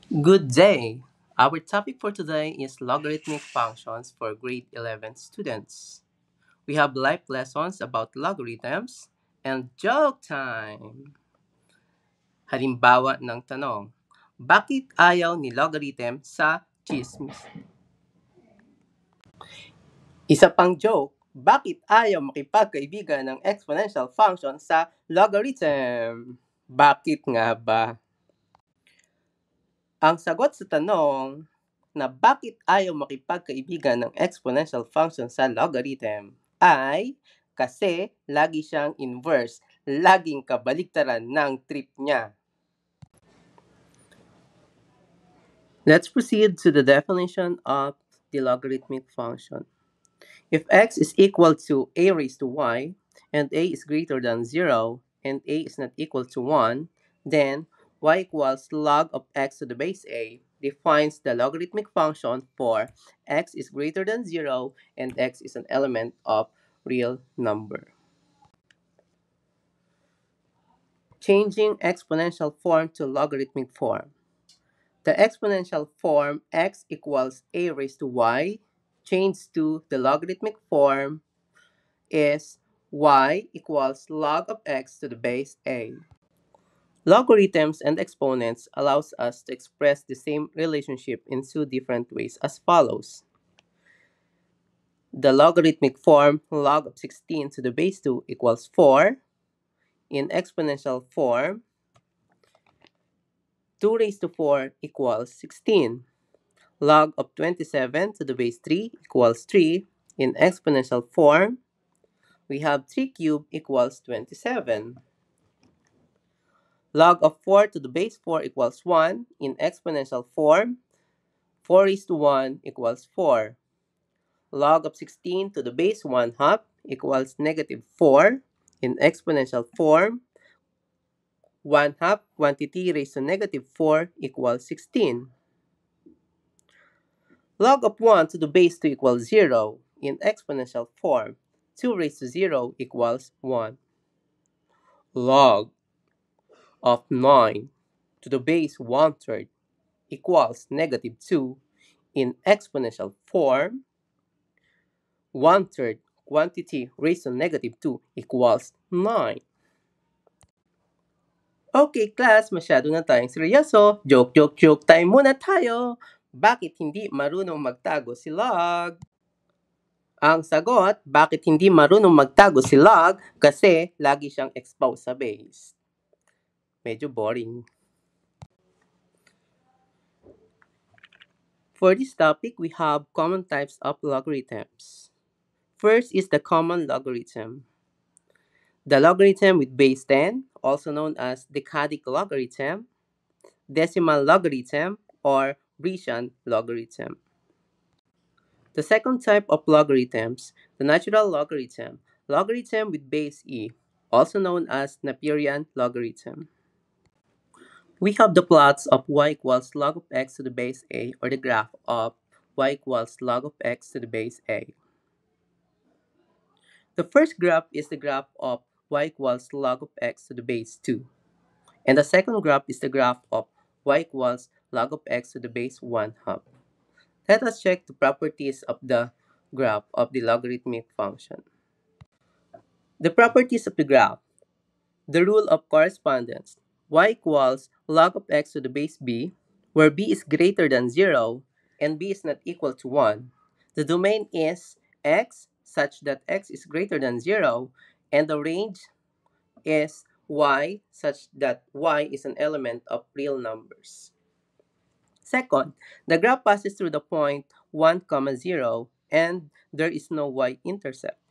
Good day! Our topic for today is logarithmic functions for grade 11 students. We have live lessons about logarithms and joke time! Halimbawa ng tanong, bakit ayaw ni logarithm sa chismis? Isa pang joke, bakit ayaw makipagkaibigan ng exponential function sa logarithm? Bakit nga ba? Ang sagot sa tanong na bakit ayaw makipagkaibigan ng exponential function sa logarithm ay kasi lagi siyang inverse, laging kabaliktaran ng trip niya. Let's proceed to the definition of the logarithmic function. If x is equal to a raised to y, and a is greater than 0, and a is not equal to 1, then y equals log of x to the base a defines the logarithmic function for x is greater than 0 and x is an element of real number. Changing exponential form to logarithmic form. The exponential form x equals a raised to y changed to the logarithmic form is y equals log of x to the base a. Logarithms and exponents allows us to express the same relationship in two different ways as follows. The logarithmic form log of 16 to the base 2 equals 4. In exponential form, 2 raised to 4 equals 16. Log of 27 to the base 3 equals 3. In exponential form, we have 3 cubed equals 27. Log of 4 to the base 4 equals 1. In exponential form, 4 raised to 1 equals 4. Log of 16 to the base 1 half equals negative 4. In exponential form, 1 half quantity raised to negative 4 equals 16. Log of 1 to the base 2 equals 0. In exponential form, 2 raised to 0 equals 1. Log of 9 to the base 1/3 equals negative 2. In exponential form, 1/3 quantity raised to negative 2 equals 9. Okay class, masyado na tayong seryoso. Joke time muna tayo. Bakit hindi marunong magtago si Log? Ang sagot, bakit hindi marunong magtago si Log? Kasi lagi siyang exposed sa base. Medyo boring. For this topic, we have common types of logarithms. First is the common logarithm. The logarithm with base 10, also known as decadic logarithm, decimal logarithm, or Grecian logarithm. The second type of logarithms, the natural logarithm, logarithm with base e, also known as Naperian logarithm. We have the plots of y equals log of x to the base a, or the graph of y equals log of x to the base a. The first graph is the graph of y equals log of x to the base 2. And the second graph is the graph of y equals log of x to the base 1 half. Let us check the properties of the graph of the logarithmic function. The properties of the graph. The rule of correspondence. Y equals log of x to the base b, where b is greater than 0 and b is not equal to 1. The domain is x such that x is greater than 0 and the range is y such that y is an element of real numbers. Second, the graph passes through the point 1, 0 and there is no y-intercept.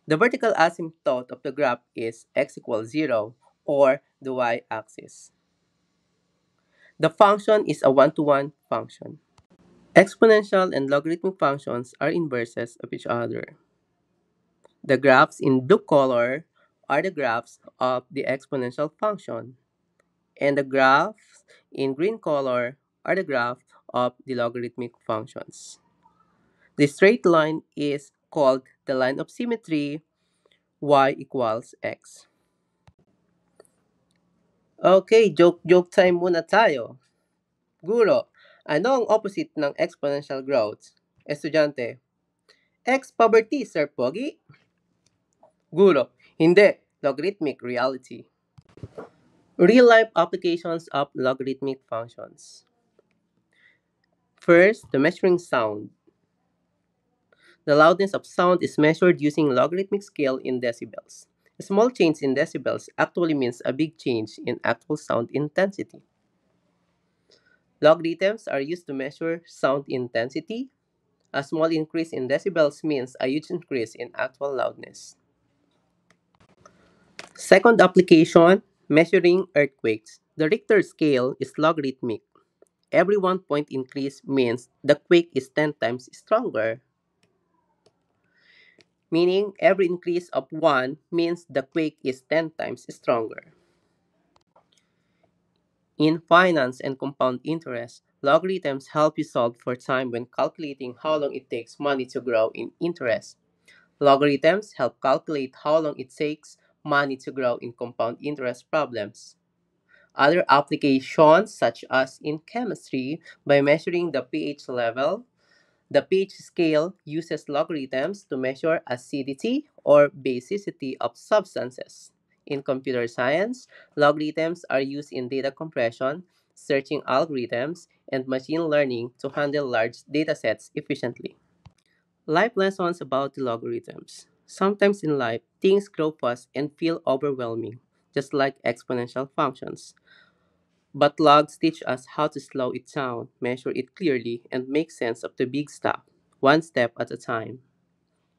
The vertical asymptote of the graph is x equals 0 or the y-axis. The function is a one-to-one function. Exponential and logarithmic functions are inverses of each other. The graphs in blue color are the graphs of the exponential function, and the graphs in green color are the graph of the logarithmic functions. The straight line is called the line of symmetry y equals x. Okay, joke time muna tayo. Guro, ano ang opposite ng exponential growth? Estudyante, ex-poverty, Sir Pogi? Guro, hindi. Logarithmic reality. Real-life applications of logarithmic functions. First, the measuring sound. The loudness of sound is measured using logarithmic scale in decibels. A small change in decibels actually means a big change in actual sound intensity. Logarithms are used to measure sound intensity. A small increase in decibels means a huge increase in actual loudness. Second application, measuring earthquakes. The Richter scale is logarithmic. Every 1 point increase means the quake is 10 times stronger, meaning every increase of 1 means the quake is 10 times stronger. In finance and compound interest, logarithms help you solve for time when calculating how long it takes money to grow in interest. Logarithms help calculate how long it takes money to grow in compound interest problems. Other applications, such as in chemistry, by measuring the pH level, the pH scale uses logarithms to measure acidity or basicity of substances. In computer science, logarithms are used in data compression, searching algorithms, and machine learning to handle large datasets efficiently. Life lessons about the logarithms. Sometimes in life, things grow fast and feel overwhelming, just like exponential functions. But logs teach us how to slow it down, measure it clearly, and make sense of the big stuff, one step at a time.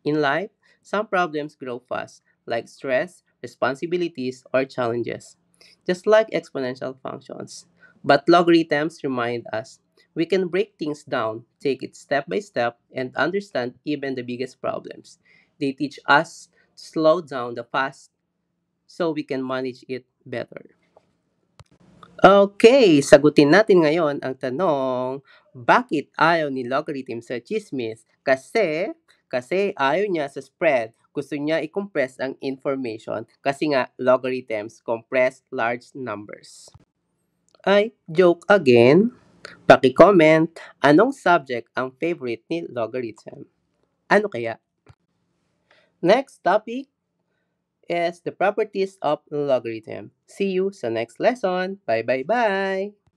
In life, some problems grow fast, like stress, responsibilities, or challenges, just like exponential functions. But logarithms remind us we can break things down, take it step by step, and understand even the biggest problems. They teach us to slow down the fast so we can manage it better. Okay, sagutin natin ngayon ang tanong, bakit ayaw ni logarithm sa chismis? Kasi ayaw niya sa spread. Gusto niya i-compress ang information kasi nga logarithms compress large numbers. Ay, joke again. Paki-comment, anong subject ang favorite ni logarithm? Ano kaya? Next topic is the properties of logarithm. See you sa next lesson. Bye bye bye!